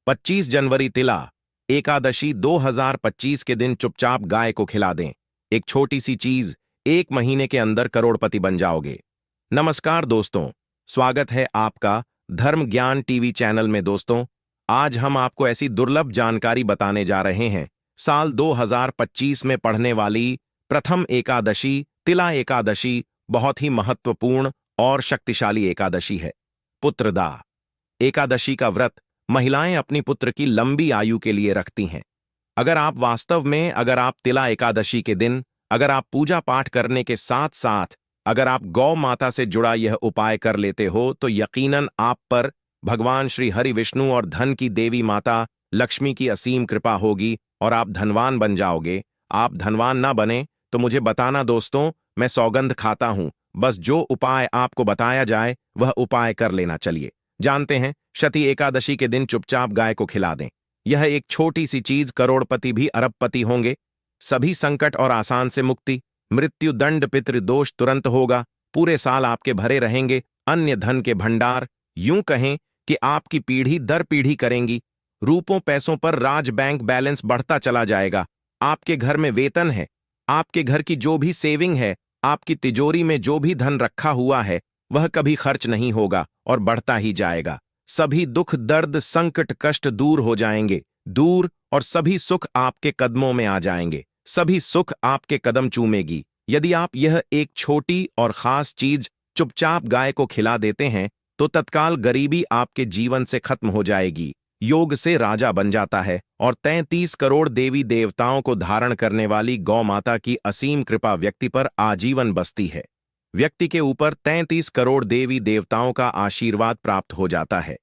25 जनवरी तिला एकादशी 2025 के दिन चुपचाप गाय को खिला दें। एक छोटी सी चीज, 1 महीने के अंदर करोड़पति बन जाओगे। नमस्कार दोस्तों, स्वागत है आपका धर्म ज्ञान टीवी चैनल में। दोस्तों, आज हम आपको ऐसी दुर्लभ जानकारी बताने जा रहे हैं। साल 2025 में पढ़ने वाली प्रथम एकादशी तिला एकादशी बहुत ही महत्वपूर्ण और शक्तिशाली एकादशी है। पुत्रदा एकादशी का व्रत महिलाएं अपनी पुत्र की लंबी आयु के लिए रखती हैं। अगर आप तिला एकादशी के दिन अगर आप पूजा पाठ करने के साथ साथ अगर आप गौ माता से जुड़ा यह उपाय कर लेते हो तो यकीनन आप पर भगवान श्री हरि विष्णु और धन की देवी माता लक्ष्मी की असीम कृपा होगी और आप धनवान बन जाओगे। आप धनवान ना बने तो मुझे बताना दोस्तों, मैं सौगंध खाता हूं। बस जो उपाय आपको बताया जाए वह उपाय कर लेना। चलिए जानते हैं। शती एकादशी के दिन चुपचाप गाय को खिला दें। यह एक छोटी सी चीज, करोड़पति भी अरबपति होंगे। सभी संकट और आसान से मुक्ति, मृत्यु दंड पितृदोष तुरंत होगा। पूरे साल आपके भरे रहेंगे अन्य धन के भंडार। यूं कहें कि आपकी पीढ़ी दर पीढ़ी करेंगी। रूपों पैसों पर राज बैंक बैलेंस बढ़ता चला जाएगा। आपके घर में वेतन है, आपके घर की जो भी सेविंग है, आपकी तिजोरी में जो भी धन रखा हुआ है वह कभी खर्च नहीं होगा और बढ़ता ही जाएगा। सभी दुख दर्द संकट कष्ट दूर हो जाएंगे दूर, और सभी सुख आपके कदमों में आ जाएंगे। सभी सुख आपके कदम चूमेगी। यदि आप यह एक छोटी और खास चीज चुपचाप गाय को खिला देते हैं तो तत्काल गरीबी आपके जीवन से खत्म हो जाएगी। योग से राजा बन जाता है और 33 करोड़ देवी देवताओं को धारण करने वाली गौ माता की असीम कृपा व्यक्ति पर आजीवन बसती है। व्यक्ति के ऊपर 33 करोड़ देवी देवताओं का आशीर्वाद प्राप्त हो जाता है।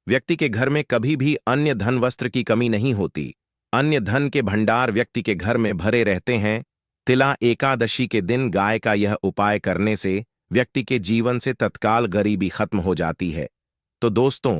व्यक्ति के घर में कभी भी अन्य धन वस्त्र की कमी नहीं होती। अन्य धन के भंडार व्यक्ति के घर में भरे रहते हैं। तिला एकादशी के दिन गाय का यह उपाय करने से व्यक्ति के जीवन से तत्काल गरीबी खत्म हो जाती है। तो दोस्तों,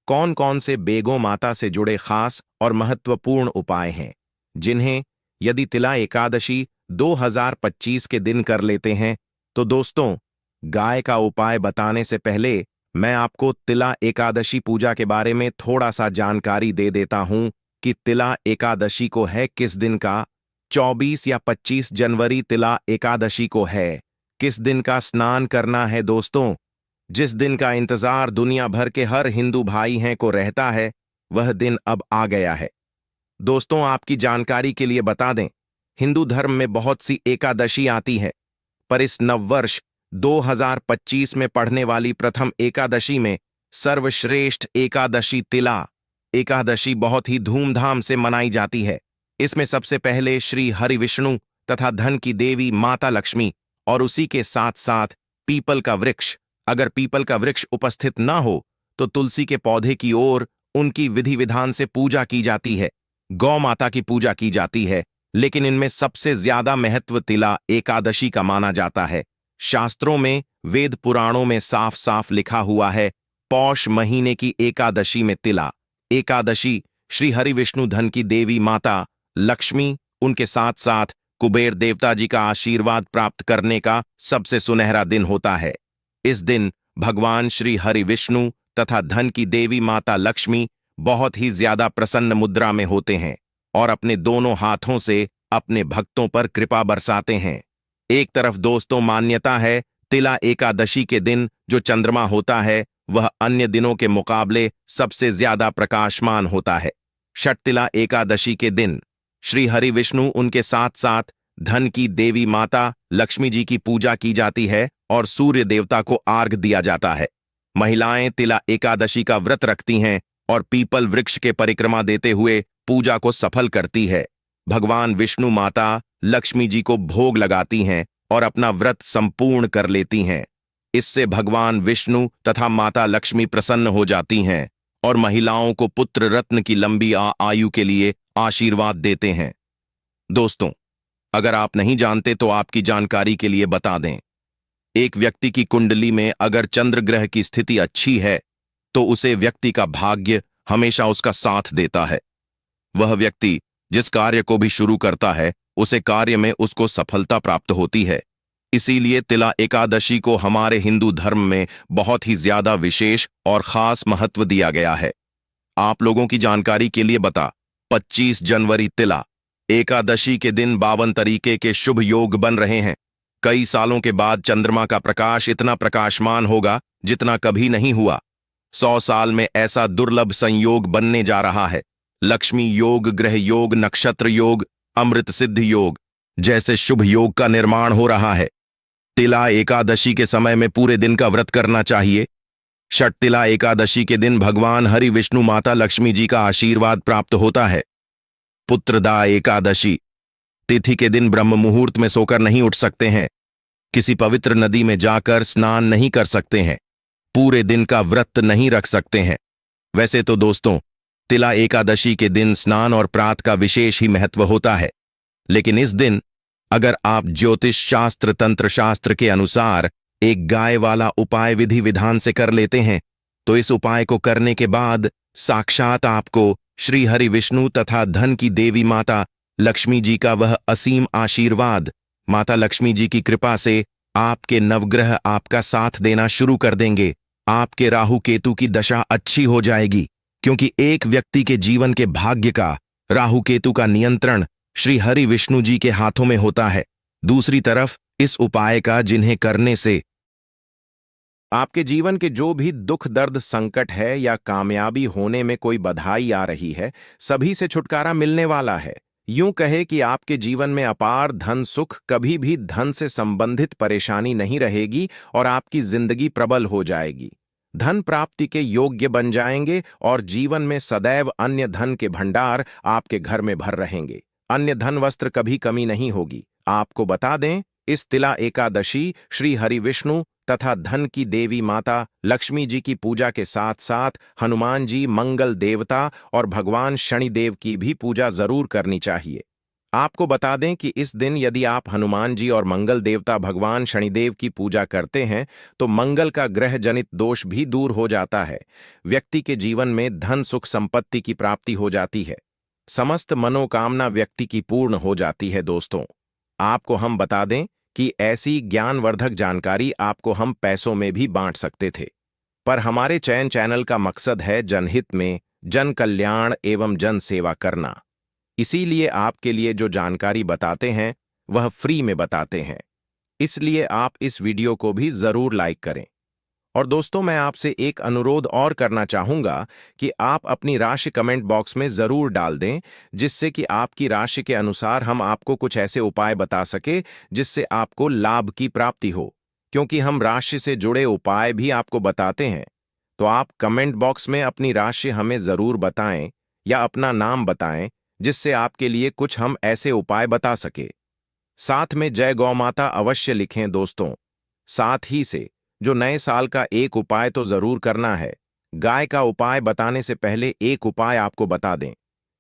कौन कौन से बेगों माता से जुड़े खास और महत्वपूर्ण उपाय हैं जिन्हें यदि तिला एकादशी 2025 के दिन कर लेते हैं? तो दोस्तों, गाय का उपाय बताने से पहले मैं आपको तिला एकादशी पूजा के बारे में थोड़ा सा जानकारी दे देता हूं कि तिला एकादशी को है किस दिन का। 24 या 25 जनवरी तिला एकादशी को है। किस दिन का स्नान करना है दोस्तों? जिस दिन का इंतजार दुनिया भर के हर हिंदू भाई हैं को रहता है, वह दिन अब आ गया है। दोस्तों, आपकी जानकारी के लिए बता दें, हिंदू धर्म में बहुत सी एकादशी आती है, पर इस नववर्ष 2025 में पढ़ने वाली प्रथम एकादशी में सर्वश्रेष्ठ एकादशी तिला एकादशी बहुत ही धूमधाम से मनाई जाती है। इसमें सबसे पहले श्री हरि विष्णु तथा धन की देवी माता लक्ष्मी और उसी के साथ साथ पीपल का वृक्ष, अगर पीपल का वृक्ष उपस्थित ना हो तो तुलसी के पौधे की ओर उनकी विधि विधान से पूजा की जाती है। गौ माता की पूजा की जाती है, लेकिन इनमें सबसे ज्यादा महत्व तिला एकादशी का माना जाता है। शास्त्रों में, वेद पुराणों में साफ साफ लिखा हुआ है, पौष महीने की एकादशी में तिला एकादशी श्री हरि विष्णु धन की देवी माता लक्ष्मी, उनके साथ साथ कुबेर देवता जी का आशीर्वाद प्राप्त करने का सबसे सुनहरा दिन होता है। इस दिन भगवान श्री हरि विष्णु तथा धन की देवी माता लक्ष्मी बहुत ही ज्यादा प्रसन्न मुद्रा में होते हैं और अपने दोनों हाथों से अपने भक्तों पर कृपा बरसाते हैं। एक तरफ दोस्तों मान्यता है, तिला एकादशी के दिन जो चंद्रमा होता है वह अन्य दिनों के मुकाबले सबसे ज्यादा प्रकाशमान होता है। छठ तिला एकादशी के दिन श्री हरि विष्णु उनके साथ साथ धन की देवी माता लक्ष्मी जी की पूजा की जाती है और सूर्य देवता को अर्घ्य दिया जाता है। महिलाएं तिला एकादशी का व्रत रखती हैं और पीपल वृक्ष के परिक्रमा देते हुए पूजा को सफल करती है। भगवान विष्णु माता लक्ष्मी जी को भोग लगाती हैं और अपना व्रत संपूर्ण कर लेती हैं। इससे भगवान विष्णु तथा माता लक्ष्मी प्रसन्न हो जाती हैं और महिलाओं को पुत्र रत्न की लंबी आयु के लिए आशीर्वाद देते हैं। दोस्तों, अगर आप नहीं जानते तो आपकी जानकारी के लिए बता दें, एक व्यक्ति की कुंडली में अगर चंद्र ग्रह की स्थिति अच्छी है तो उसे व्यक्ति का भाग्य हमेशा उसका साथ देता है। वह व्यक्ति जिस कार्य को भी शुरू करता है उसे कार्य में उसको सफलता प्राप्त होती है। इसीलिए तिला एकादशी को हमारे हिंदू धर्म में बहुत ही ज्यादा विशेष और खास महत्व दिया गया है। आप लोगों की जानकारी के लिए बता, 25 जनवरी तिला एकादशी के दिन 52 तरीके के शुभ योग बन रहे हैं। कई सालों के बाद चंद्रमा का प्रकाश इतना प्रकाशमान होगा जितना कभी नहीं हुआ। 100 साल में ऐसा दुर्लभ संयोग बनने जा रहा है। लक्ष्मी योग, ग्रह योग, नक्षत्र योग, अमृत सिद्ध योग जैसे शुभ योग का निर्माण हो रहा है। तिला एकादशी के समय में पूरे दिन का व्रत करना चाहिए। षटतिला एकादशी के दिन भगवान हरि विष्णु माता लक्ष्मी जी का आशीर्वाद प्राप्त होता है। पुत्रदा एकादशी तिथि के दिन ब्रह्म मुहूर्त में सोकर नहीं उठ सकते हैं। किसी पवित्र नदी में जाकर स्नान नहीं कर सकते हैं। पूरे दिन का व्रत नहीं रख सकते हैं। वैसे तो दोस्तों, तिला एकादशी के दिन स्नान और प्रात का विशेष ही महत्व होता है, लेकिन इस दिन अगर आप ज्योतिष शास्त्र, तंत्र शास्त्र के अनुसार एक गाय वाला उपाय विधि विधान से कर लेते हैं, तो इस उपाय को करने के बाद साक्षात आपको श्री हरि विष्णु तथा धन की देवी माता लक्ष्मी जी का वह असीम आशीर्वाद, माता लक्ष्मी जी की कृपा से आपके नवग्रह आपका साथ देना शुरू कर देंगे। आपके राहु केतु की दशा अच्छी हो जाएगी, क्योंकि एक व्यक्ति के जीवन के भाग्य का राहु केतु का नियंत्रण श्री हरि विष्णु जी के हाथों में होता है। दूसरी तरफ इस उपाय का जिन्हें करने से आपके जीवन के जो भी दुख, दर्द, संकट है या कामयाबी होने में कोई बधाई आ रही है, सभी से छुटकारा मिलने वाला है। यूं कहे कि आपके जीवन में अपार धन सुख, कभी भी धन से संबंधित परेशानी नहीं रहेगी और आपकी जिंदगी प्रबल हो जाएगी। धन प्राप्ति के योग्य बन जाएंगे और जीवन में सदैव अन्य धन के भंडार आपके घर में भर रहेंगे। अन्य धन वस्त्र कभी कमी नहीं होगी। आपको बता दें, इस तिला एकादशी श्री हरि विष्णु तथा धन की देवी माता लक्ष्मी जी की पूजा के साथ साथ हनुमान जी, मंगल देवता और भगवान शनिदेव की भी पूजा जरूर करनी चाहिए। आपको बता दें कि इस दिन यदि आप हनुमान जी और मंगल देवता भगवान शनिदेव की पूजा करते हैं तो मंगल का ग्रह जनित दोष भी दूर हो जाता है। व्यक्ति के जीवन में धन सुख संपत्ति की प्राप्ति हो जाती है। समस्त मनोकामना व्यक्ति की पूर्ण हो जाती है। दोस्तों, आपको हम बता दें कि ऐसी ज्ञानवर्धक जानकारी आपको हम पैसों में भी बांट सकते थे, पर हमारे चयन चैनल का मकसद है जनहित में जन कल्याण एवं जन सेवा करना। इसीलिए आपके लिए जो जानकारी बताते हैं वह फ्री में बताते हैं। इसलिए आप इस वीडियो को भी जरूर लाइक करें। और दोस्तों, मैं आपसे एक अनुरोध और करना चाहूंगा कि आप अपनी राशि कमेंट बॉक्स में जरूर डाल दें, जिससे कि आपकी राशि के अनुसार हम आपको कुछ ऐसे उपाय बता सके जिससे आपको लाभ की प्राप्ति हो। क्योंकि हम राशि से जुड़े उपाय भी आपको बताते हैं, तो आप कमेंट बॉक्स में अपनी राशि हमें जरूर बताएं या अपना नाम बताएं, जिससे आपके लिए कुछ हम ऐसे उपाय बता सके। साथ में जय गौ माता अवश्य लिखें दोस्तों। साथ ही से जो नए साल का एक उपाय तो जरूर करना है। गाय का उपाय बताने से पहले एक उपाय आपको बता दें।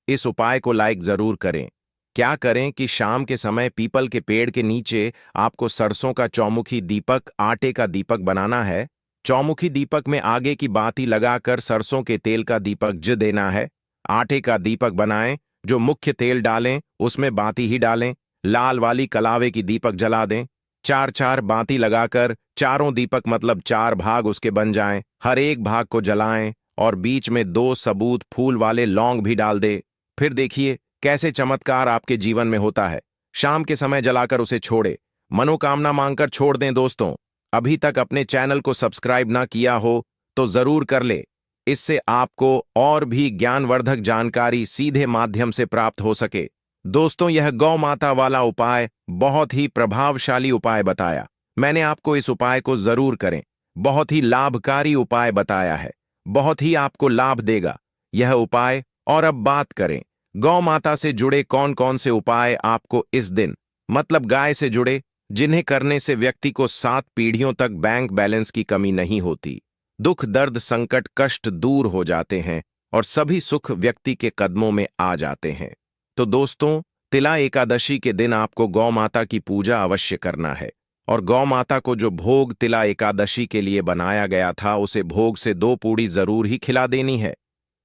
इस उपाय को लाइक जरूर करें। क्या करें कि शाम के समय पीपल के पेड़ के नीचे आपको सरसों का चौमुखी दीपक, आटे का दीपक बनाना है। चौमुखी दीपक में आगे की बाती लगाकर सरसों के तेल का दीपक ज देना है। आटे का दीपक बनाएं, जो मुख्य तेल डालें उसमें बाती ही डालें। लाल वाली कलावे की दीपक जला दें। 4-4 बाती लगाकर चारों दीपक मतलब 4 भाग उसके बन जाएं। हर एक भाग को जलाएं और बीच में 2 सबूत फूल वाले लौंग भी डाल दे। फिर देखिए कैसे चमत्कार आपके जीवन में होता है। शाम के समय जलाकर उसे छोड़े, मनोकामना मांगकर छोड़ दें। दोस्तों, अभी तक अपने चैनल को सब्सक्राइब ना किया हो तो जरूर कर ले। इससे आपको और भी ज्ञानवर्धक जानकारी सीधे माध्यम से प्राप्त हो सके। दोस्तों, यह गौ माता वाला उपाय बहुत ही प्रभावशाली उपाय बताया। मैंने आपको इस उपाय को जरूर करें। बहुत ही लाभकारी उपाय बताया है, बहुत ही आपको लाभ देगा यह उपाय। और अब बात करें गौ माता से जुड़े कौन कौन से उपाय आपको इस दिन, मतलब गाय से जुड़े, जिन्हें करने से व्यक्ति को 7 पीढ़ियों तक बैंक बैलेंस की कमी नहीं होती। दुख, दर्द, संकट, कष्ट दूर हो जाते हैं और सभी सुख व्यक्ति के कदमों में आ जाते हैं। तो दोस्तों, तिला एकादशी के दिन आपको गौ माता की पूजा अवश्य करना है और गौ माता को जो भोग तिला एकादशी के लिए बनाया गया था उसे भोग से 2 पूड़ी जरूर ही खिला देनी है।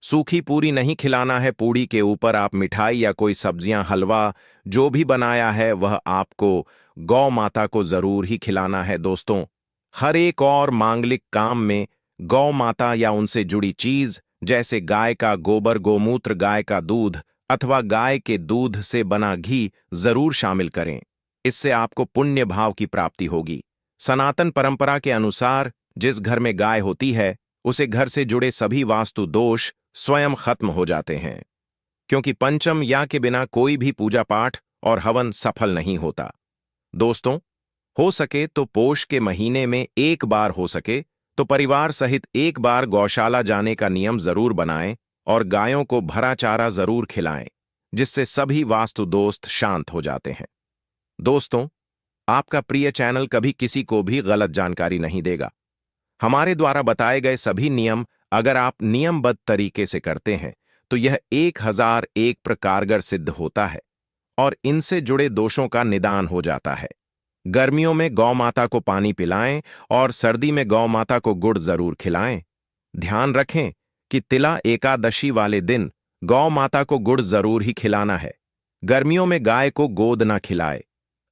सूखी पूरी नहीं खिलाना है। पूड़ी के ऊपर आप मिठाई या कोई सब्जियां, हलवा जो भी बनाया है वह आपको गौ माता को जरूर ही खिलाना है। दोस्तों, हर एक और मांगलिक काम में गौ माता या उनसे जुड़ी चीज जैसे गाय का गोबर, गोमूत्र, गाय का दूध अथवा गाय के दूध से बना घी जरूर शामिल करें। इससे आपको पुण्य भाव की प्राप्ति होगी। सनातन परंपरा के अनुसार जिस घर में गाय होती है उसे घर से जुड़े सभी वास्तु दोष स्वयं खत्म हो जाते हैं, क्योंकि पंचम या के बिना कोई भी पूजा पाठ और हवन सफल नहीं होता। दोस्तों, हो सके तो पोष के महीने में एक बार, हो सके तो परिवार सहित एक बार गौशाला जाने का नियम जरूर बनाएं और गायों को भरा चारा जरूर खिलाएं, जिससे सभी वास्तु दोस्त शांत हो जाते हैं। दोस्तों, आपका प्रिय चैनल कभी किसी को भी गलत जानकारी नहीं देगा। हमारे द्वारा बताए गए सभी नियम अगर आप नियमबद्ध तरीके से करते हैं तो यह 1001 कारगर सिद्ध होता है और इनसे जुड़े दोषों का निदान हो जाता है। गर्मियों में गौ माता को पानी पिलाएं और सर्दी में गौ माता को गुड़ जरूर खिलाएं। ध्यान रखें कि तिला एकादशी वाले दिन गौ माता को गुड़ जरूर ही खिलाना है। गर्मियों में गाय को गोद न खिलाए।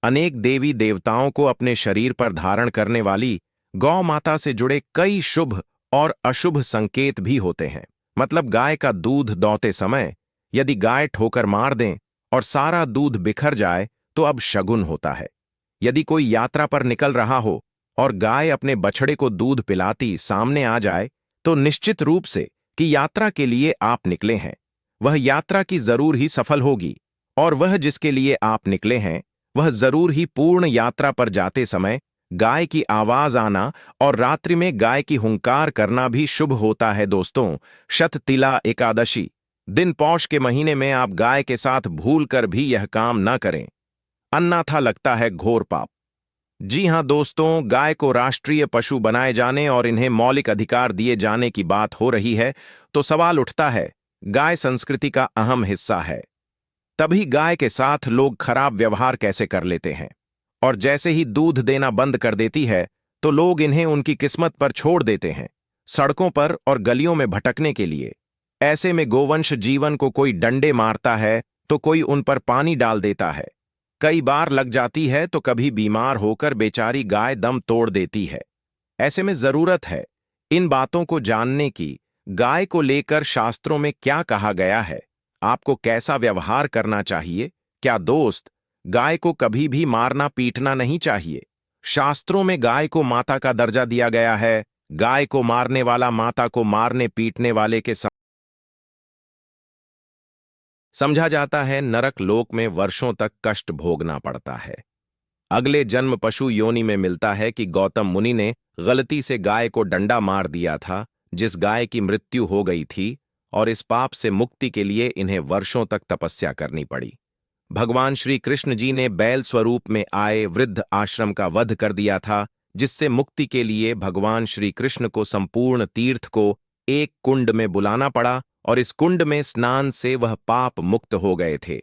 अनेक देवी देवताओं को अपने शरीर पर धारण करने वाली गौ माता से जुड़े कई शुभ और अशुभ संकेत भी होते हैं। मतलब गाय का दूध दौते समय यदि गाय ठोकर मार दें और सारा दूध बिखर जाए तो अब शगुन होता है। यदि कोई यात्रा पर निकल रहा हो और गाय अपने बछड़े को दूध पिलाती सामने आ जाए तो निश्चित रूप से कि यात्रा के लिए आप निकले हैं वह यात्रा की जरूर ही सफल होगी, और वह जिसके लिए आप निकले हैं वह जरूर ही पूर्ण यात्रा पर जाते समय गाय की आवाज आना और रात्रि में गाय की हुंकार करना भी शुभ होता है। दोस्तों, शत तिला एकादशी दिन पौष के महीने में आप गाय के साथ भूल कर भी यह काम न करें, अन्यथा लगता है घोर पाप। जी हां दोस्तों, गाय को राष्ट्रीय पशु बनाए जाने और इन्हें मौलिक अधिकार दिए जाने की बात हो रही है तो सवाल उठता है, गाय संस्कृति का अहम हिस्सा है, तभी गाय के साथ लोग खराब व्यवहार कैसे कर लेते हैं, और जैसे ही दूध देना बंद कर देती है तो लोग इन्हें उनकी किस्मत पर छोड़ देते हैं, सड़कों पर और गलियों में भटकने के लिए। ऐसे में गोवंश जीवन को कोई डंडे मारता है तो कोई उन पर पानी डाल देता है, कई बार लग जाती है तो कभी बीमार होकर बेचारी गाय दम तोड़ देती है। ऐसे में जरूरत है इन बातों को जानने की, गाय को लेकर शास्त्रों में क्या कहा गया है, आपको कैसा व्यवहार करना चाहिए। क्या दोस्त, गाय को कभी भी मारना पीटना नहीं चाहिए। शास्त्रों में गाय को माता का दर्जा दिया गया है। गाय को मारने वाला माता को मारने पीटने वाले के समझा जाता है। नरक लोक में वर्षों तक कष्ट भोगना पड़ता है। अगले जन्म पशु योनि में मिलता है कि गौतम मुनि ने गलती से गाय को डंडा मार दिया था, जिस गाय की मृत्यु हो गई थी, और इस पाप से मुक्ति के लिए इन्हें वर्षों तक तपस्या करनी पड़ी। भगवान श्री कृष्ण जी ने बैल स्वरूप में आए वृद्ध आश्रम का वध कर दिया था, जिससे मुक्ति के लिए भगवान श्री कृष्ण को संपूर्ण तीर्थ को एक कुंड में बुलाना पड़ा और इस कुंड में स्नान से वह पाप मुक्त हो गए थे।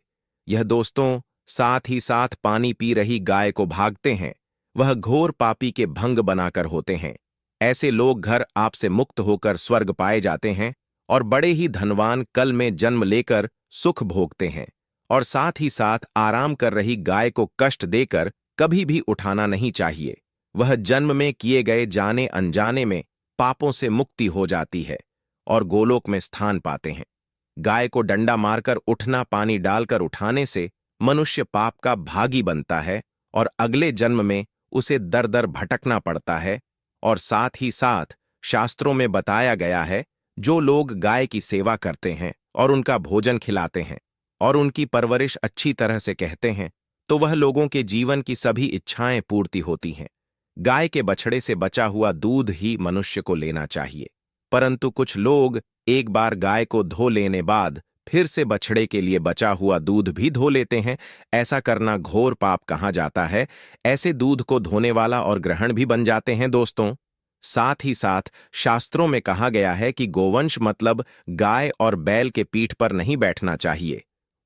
यह दोस्तों, साथ ही साथ पानी पी रही गाय को भागते हैं, वह घोर पापी के भंग बनाकर होते हैं। ऐसे लोग घर आपसे मुक्त होकर स्वर्ग पाए जाते हैं और बड़े ही धनवान कल में जन्म लेकर सुख भोगते हैं। और साथ ही साथ आराम कर रही गाय को कष्ट देकर कभी भी उठाना नहीं चाहिए। वह जन्म में किए गए जाने अनजाने में पापों से मुक्ति हो जाती है और गोलोक में स्थान पाते हैं। गाय को डंडा मारकर उठना, पानी डालकर उठाने से मनुष्य पाप का भागी बनता है और अगले जन्म में उसे दर दर भटकना पड़ता है। और साथ ही साथ शास्त्रों में बताया गया है, जो लोग गाय की सेवा करते हैं और उनका भोजन खिलाते हैं और उनकी परवरिश अच्छी तरह से कहते हैं, तो वह लोगों के जीवन की सभी इच्छाएं पूर्ति होती हैं। गाय के बछड़े से बचा हुआ दूध ही मनुष्य को लेना चाहिए, परंतु कुछ लोग एक बार गाय को धो लेने बाद फिर से बछड़े के लिए बचा हुआ दूध भी धो लेते हैं। ऐसा करना घोर पाप कहा जाता है। ऐसे दूध को धोने वाला और ग्रहण भी बन जाते हैं। दोस्तों, साथ ही साथ शास्त्रों में कहा गया है कि गोवंश मतलब गाय और बैल के पीठ पर नहीं बैठना चाहिए।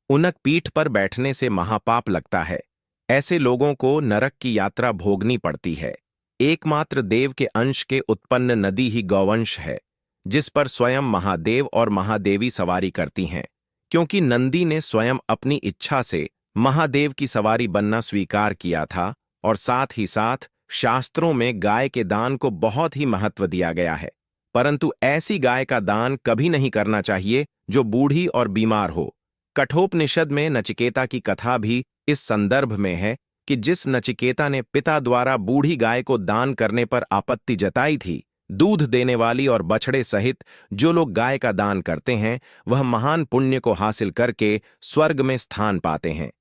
उनक पीठ पर बैठने से महापाप लगता है। ऐसे लोगों को नरक की यात्रा भोगनी पड़ती है। एकमात्र देव के अंश के उत्पन्न नदी ही गौवंश है, जिस पर स्वयं महादेव और महादेवी सवारी करती हैं, क्योंकि नंदी ने स्वयं अपनी इच्छा से महादेव की सवारी बनना स्वीकार किया था। और साथ ही साथ शास्त्रों में गाय के दान को बहुत ही महत्व दिया गया है। परंतु ऐसी गाय का दान कभी नहीं करना चाहिए जो बूढ़ी और बीमार हो। कठोपनिषद में नचिकेता की कथा भी इस संदर्भ में है कि जिस नचिकेता ने पिता द्वारा बूढ़ी गाय को दान करने पर आपत्ति जताई थी, दूध देने वाली और बछड़े सहित जो लोग गाय का दान करते हैं वह महान पुण्य को हासिल करके स्वर्ग में स्थान पाते हैं।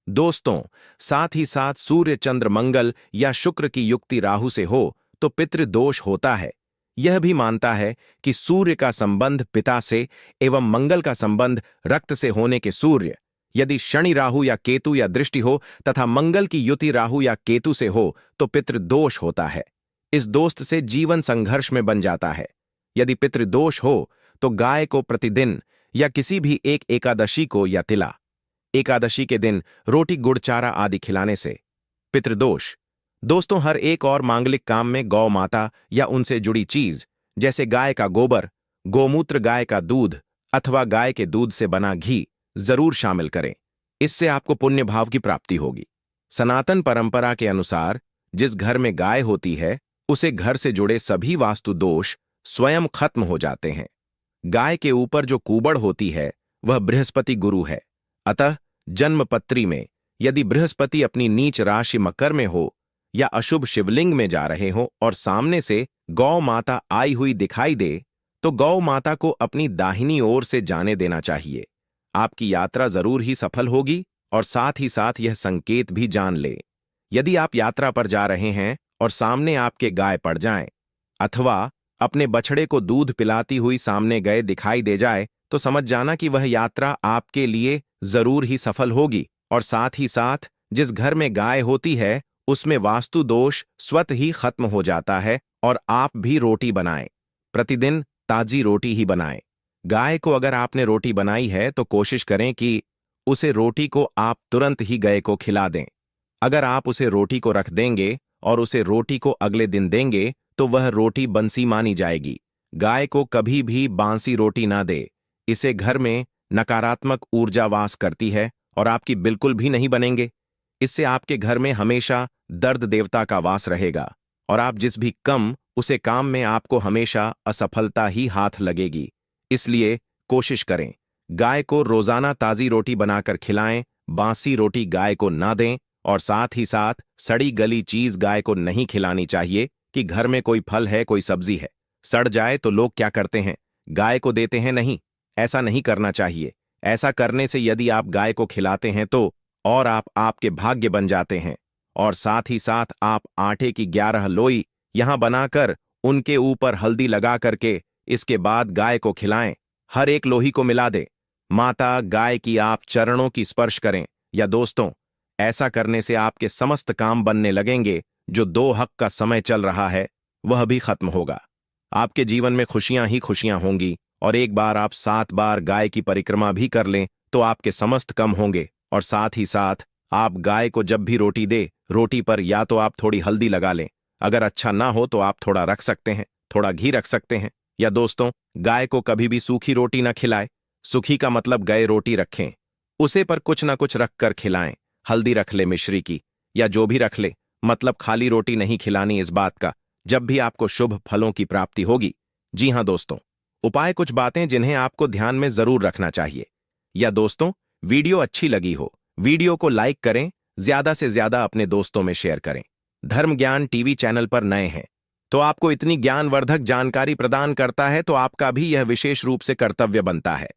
दोस्तों, साथ ही साथ सूर्य चंद्र मंगल या शुक्र की युक्ति राहु से हो तो पितृदोष होता है। यह भी मानता है कि सूर्य का संबंध पिता से एवं मंगल का संबंध रक्त से होने के सूर्य, यदि शनि राहु या केतु या दृष्टि हो तथा मंगल की युति राहु या केतु से हो तो पितृदोष होता है। इस दोस्त से जीवन संघर्ष में बन जाता है। यदि पितृदोष हो तो गाय को प्रतिदिन या किसी भी एक एकादशी को या तिला एकादशी के दिन रोटी गुड़ चारा आदि खिलाने से पितृदोष। दोस्तों, हर एक और मांगलिक काम में गौ माता या उनसे जुड़ी चीज जैसे गाय का गोबर, गोमूत्र, गाय का दूध अथवा गाय के दूध से बना घी जरूर शामिल करें। इससे आपको पुण्य भाव की प्राप्ति होगी। सनातन परंपरा के अनुसार जिस घर में गाय होती है उसे घर से जुड़े सभी वास्तु दोष स्वयं खत्म हो जाते हैं। गाय के ऊपर जो कूबड़ होती है वह बृहस्पति गुरु है। अतः जन्मपत्री में यदि बृहस्पति अपनी नीच राशि मकर में हो या अशुभ शिवलिंग में जा रहे हो और सामने से गौ माता आई हुई दिखाई दे तो गौ माता को अपनी दाहिनी ओर से जाने देना चाहिए। आपकी यात्रा जरूर ही सफल होगी। और साथ ही साथ यह संकेत भी जान ले, यदि आप यात्रा पर जा रहे हैं और सामने आपके गाय पड़ जाएं अथवा अपने बछड़े को दूध पिलाती हुई सामने गए दिखाई दे जाए तो समझ जाना कि वह यात्रा आपके लिए जरूर ही सफल होगी। और साथ ही साथ जिस घर में गाय होती है उसमें वास्तु दोष स्वत ही खत्म हो जाता है। और आप भी रोटी बनाएं, प्रतिदिन ताजी रोटी ही बनाएं। गाय को अगर आपने रोटी बनाई है तो कोशिश करें कि उसे रोटी को आप तुरंत ही गाय को खिला दें। अगर आप उसे रोटी को रख देंगे और उसे रोटी को अगले दिन देंगे तो वह रोटी बंसी मानी जाएगी। गाय को कभी भी बांसी रोटी ना दे, इसे घर में नकारात्मक ऊर्जा वास करती है और आपकी बिल्कुल भी नहीं बनेंगे। इससे आपके घर में हमेशा दर्द देवता का वास रहेगा और आप जिस भी उसे काम में आपको हमेशा असफलता ही हाथ लगेगी। इसलिए कोशिश करें गाय को रोजाना ताजी रोटी बनाकर खिलाएं, बासी रोटी गाय को ना दें। और साथ ही साथ सड़ी गली चीज गाय को नहीं खिलानी चाहिए कि घर में कोई फल है, कोई सब्जी है, सड़ जाए तो लोग क्या करते हैं, गाय को देते हैं। नहीं, ऐसा नहीं करना चाहिए। ऐसा करने से यदि आप गाय को खिलाते हैं तो और आप आपके भाग्य बन जाते हैं। और साथ ही साथ आप आटे की 11 लोई यहां बनाकर उनके ऊपर हल्दी लगा करके इसके बाद गाय को खिलाएं। हर एक लोही को मिला दे, माता गाय की आप चरणों की स्पर्श करें। या दोस्तों, ऐसा करने से आपके समस्त काम बनने लगेंगे। जो 2 हक का समय चल रहा है वह भी खत्म होगा। आपके जीवन में खुशियां ही खुशियां होंगी। और एक बार आप 7 बार गाय की परिक्रमा भी कर लें तो आपके समस्त कम होंगे। और साथ ही साथ आप गाय को जब भी रोटी दे, रोटी पर या तो आप थोड़ी हल्दी लगा लें, अगर अच्छा ना हो तो आप थोड़ा रख सकते हैं, थोड़ा घी रख सकते हैं। या दोस्तों, गाय को कभी भी सूखी रोटी ना खिलाएं। सूखी का मतलब गए रोटी रखें, उसे पर कुछ ना कुछ रख कर खिलाएं। हल्दी रख ले मिश्री की या जो भी रख ले, मतलब खाली रोटी नहीं खिलानी। इस बात का जब भी आपको शुभ फलों की प्राप्ति होगी। जी हां दोस्तों, उपाय कुछ बातें जिन्हें आपको ध्यान में जरूर रखना चाहिए। या दोस्तों, वीडियो अच्छी लगी हो, वीडियो को लाइक करें, ज्यादा से ज्यादा अपने दोस्तों में शेयर करें। धर्म ज्ञान टीवी चैनल पर नए हैं तो आपको इतनी ज्ञानवर्धक जानकारी प्रदान करता है तो आपका भी यह विशेष रूप से कर्तव्य बनता है